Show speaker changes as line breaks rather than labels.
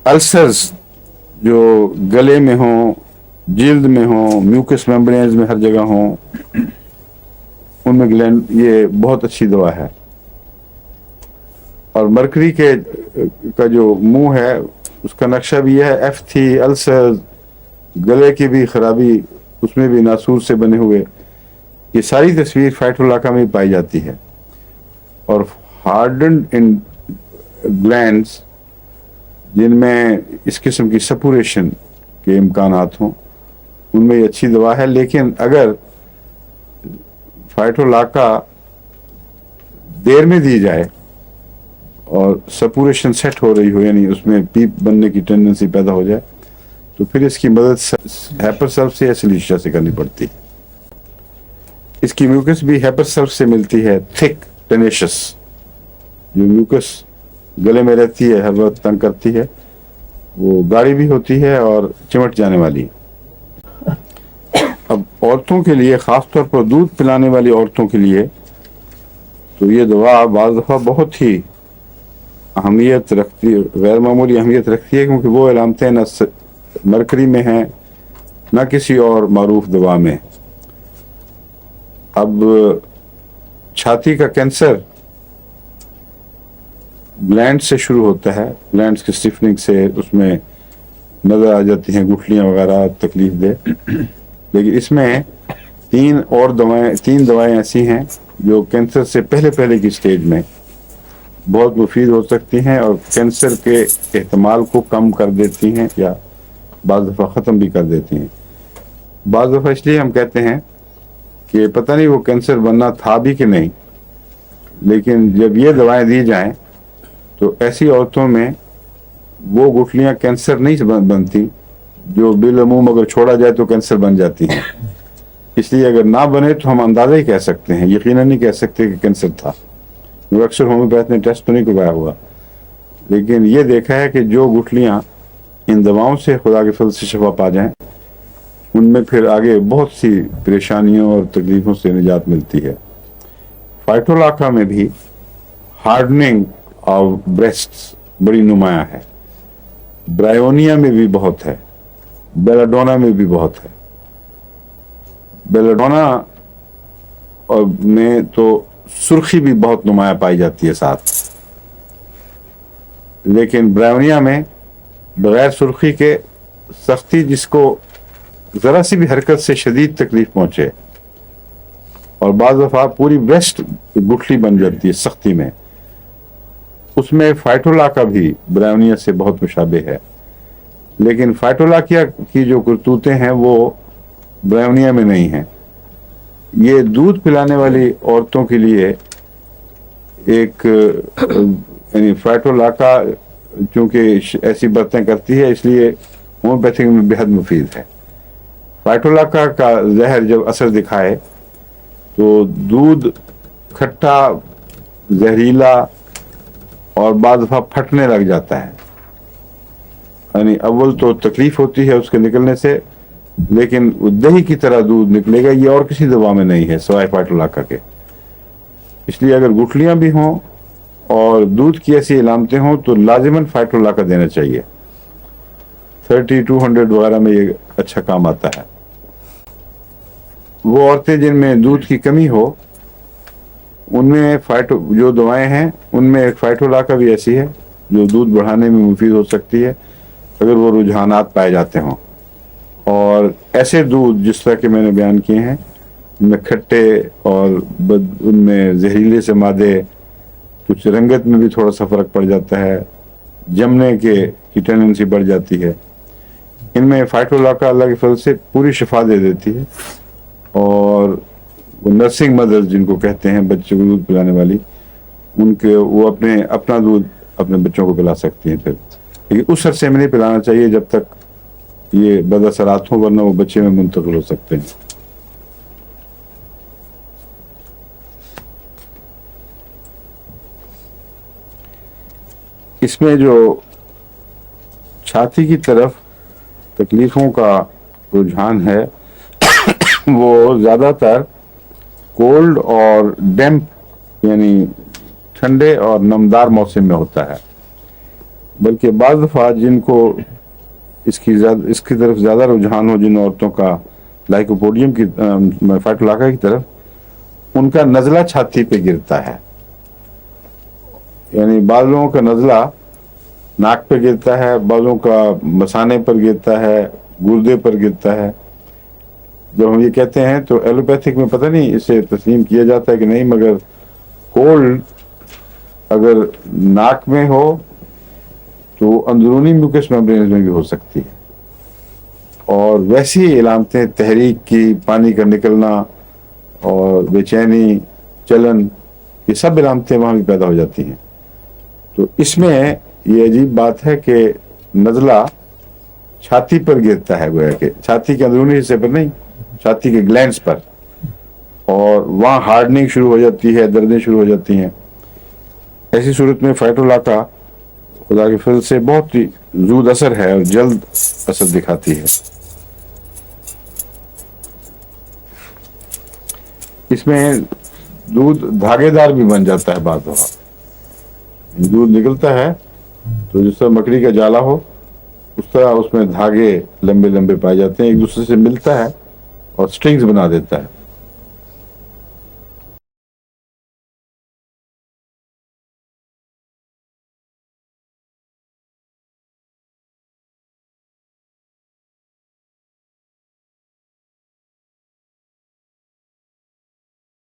Ulcers जो गले में हों, जिल्द में हों, म्यूकस मेम्ब्रेन्स में हर जगह हों, उनमें ग्लैंड, ये बहुत अच्छी दवा है। और मरकरी के का जो मुंह है उसका नक्शा भी है, F3 अल्सर, गले की भी खराबी, उसमें भी नासूर से बने हुए, ये सारी तस्वीर फाइटोलाका में पाई जाती है। और हार्डन्ड इन ग्लैंड्स जिनमें इस किस्म की सपुरेशन के इम्कानात हों, उनमें ये अच्छी दवा है। लेकिन अगर फाइटोलाका देर में दी जाए और सपुरेशन सेट हो रही हो, यानी उसमें पीप बनने की टेंडेंसी पैदा हो जाए, तो फिर इसकी मदद हैपरसल्फ से या सिलिशिया से करनी पड़ती है। इसकी म्यूकस भी हैपरसल्फ से मिलती है, थिक टेनेशियस, जो म्यूकस गले में रहती है, हर वक्त तंग करती है, वो गाढ़ी भी होती है और चिमट जाने वाली। अब औरतों के लिए, ख़ास तौर पर दूध पिलाने वाली औरतों के लिए, तो ये दवा बाज़ दफ़ा बहुत ही अहमियत रखती, गैर मामूली अहमियत रखती है, क्योंकि वो अलामतें न मरकरी में हैं न किसी और मारूफ दवा में। अब छाती का कैंसर ग्लैंड से शुरू होता है, ग्लैंड्स की स्टिफनिंग से उसमें नज़र आ जाती हैं गुठलियाँ वगैरह तकलीफ दे। लेकिन इसमें तीन दवाएं ऐसी हैं जो कैंसर से पहले की स्टेज में बहुत मुफीद हो सकती हैं और कैंसर के एहतमाल को कम कर देती हैं या बाज़ दफ़ा ख़त्म भी कर देती हैं। बाज़ दफ़ा इसलिए हम कहते हैं कि पता नहीं वो कैंसर बनना था भी कि नहीं, लेकिन जब ये दवाएं दी जाएं तो ऐसी औरतों में वो गुठलियाँ कैंसर नहीं बनती जो बिलअमूम अगर छोड़ा जाए तो कैंसर बन जाती हैं। इसलिए अगर ना बने तो हम अंदाज़ा ही कह सकते हैं, यकीनन नहीं कह सकते कि कैंसर था। वो अक्सर होम्योपैथ ने टेस्ट तो नहीं करवाया हुआ, लेकिन ये देखा है कि जो गुठलियाँ इन दवाओं से खुदा के फजल से शफा पा जाएं, उनमें फिर आगे बहुत सी परेशानियों और तकलीफ़ों से निजात मिलती है। फाइटोलाका में भी हार्डनिंग ऑफ ब्रेस्ट्स बड़ी नुमाया है, ब्रायोनिया में भी बहुत है, बेलाडोना में भी बहुत है। बेलाडोना में तो सुर्खी भी बहुत नुमाया पाई जाती है साथ, लेकिन ब्रायोनिया में बगैर सुर्खी के सख्ती, जिसको ज़रा सी भी हरकत से शदीद तकलीफ पहुंचे और बाज़ दफ़ा पूरी ब्रेस्ट गुठली बन जाती है सख्ती में, उसमें फाइटोलाका भी ब्रायोनिया से बहुत मुशाबे है। लेकिन फाइटोलाकिया की जो करतूतें हैं वो ब्रायोनिया में नहीं हैं। ये दूध पिलाने वाली औरतों के लिए एक, यानी फाइटोलाका चूँकि ऐसी बातें करती है, इसलिए होम्योपैथिक में बेहद मुफीद है। फाइटोलाका का जहर जब असर दिखाए तो दूध खट्टा, जहरीला और बाद दफ़ा फटने लग जाता है। यानी अव्वल तो तकलीफ होती है उसके निकलने से, लेकिन दही की तरह दूध निकलेगा। ये और किसी दवा में नहीं है सिवाय फाइटोलाका के। इसलिए अगर गुठलियाँ भी हों और दूध की ऐसी इलामतें हों तो लाजिमन फाइटोलाका देना चाहिए। 30-200 वगैरह में ये अच्छा काम आता है। वो औरतें जिनमें दूध की कमी हो, उनमें जो दवाएं हैं उनमें एक फाइटोलाका भी ऐसी है जो दूध बढ़ाने में मुफीद हो सकती है अगर वो रुझानात पाए जाते हों। और ऐसे दूध जिस तरह के मैंने बयान किए हैं, उनमें खट्टे और उनमें जहरीले से मादे, कुछ रंगत में भी थोड़ा सा फ़र्क पड़ जाता है, जमने की टेंडेंसी बढ़ जाती है, इनमें फाइटोलाका अल्लाह के फजल से पूरी शिफा दे देती है। और वो नर्सिंग मदर्स जिनको कहते हैं, बच्चों को दूध पिलाने वाली, उनके वो अपना दूध अपने बच्चों को पिला सकती हैं फिर। लेकिन उस अरसे में नहीं पिलाना चाहिए जब तक ये बदअसरात हों, वरना वो बच्चे में मुंतकिल हो सकते हैं। इसमें जो छाती की तरफ तकलीफों का रुझान है वो ज़्यादातर कोल्ड और डैम्प, यानी ठंडे और नमदार मौसम में होता है। بلکہ بعض دفعہ جن کو اس کی طرف زیادہ رجحان ہو، جن عورتوں کا لائکوپوڈیم کی فائٹولاکا کی طرف، ان کا نزلہ چھاتی پہ گرتا ہے. یعنی بعض لوگوں کا نزلہ ناک پہ گرتا ہے، بعضوں کا مثانے پر گرتا ہے، گردے پر گرتا ہے. جب ہم یہ کہتے ہیں تو ایلوپیتھک میں پتہ نہیں اسے تسلیم کیا جاتا ہے کہ نہیں، مگر کولڈ اگر ناک میں ہو تو اندرونی میوکس میمبرینز میں بھی ہو سکتی ہے. اور ویسی علامتیں تحریک کی، پانی کا نکلنا اور بے چینی، چلن، یہ سب علامتیں وہاں بھی پیدا ہو جاتی ہیں. تو اس میں یہ عجیب بات ہے کہ نزلہ چھاتی پر گرتا ہے، گویا کہ چھاتی کے اندرونی حصے پر نہیں، چھاتی کے گلینڈز پر، اور وہاں ہارڈننگ شروع ہو جاتی ہے، دردیں شروع ہو جاتی ہیں. ایسی صورت میں فائٹولاکا خدا کے فضل سے بہت ہی زود اثر ہے اور جلد اثر دکھاتی ہے. اس میں دودھ دھاگے دار بھی بن جاتا ہے. بعض دفعہ دودھ نکلتا ہے تو جس طرح مکڑی کا جالا ہو، اس طرح اس میں دھاگے لمبے لمبے پائے جاتے ہیں، ایک دوسرے سے ملتا ہے اور سٹرنگز بنا دیتا ہے.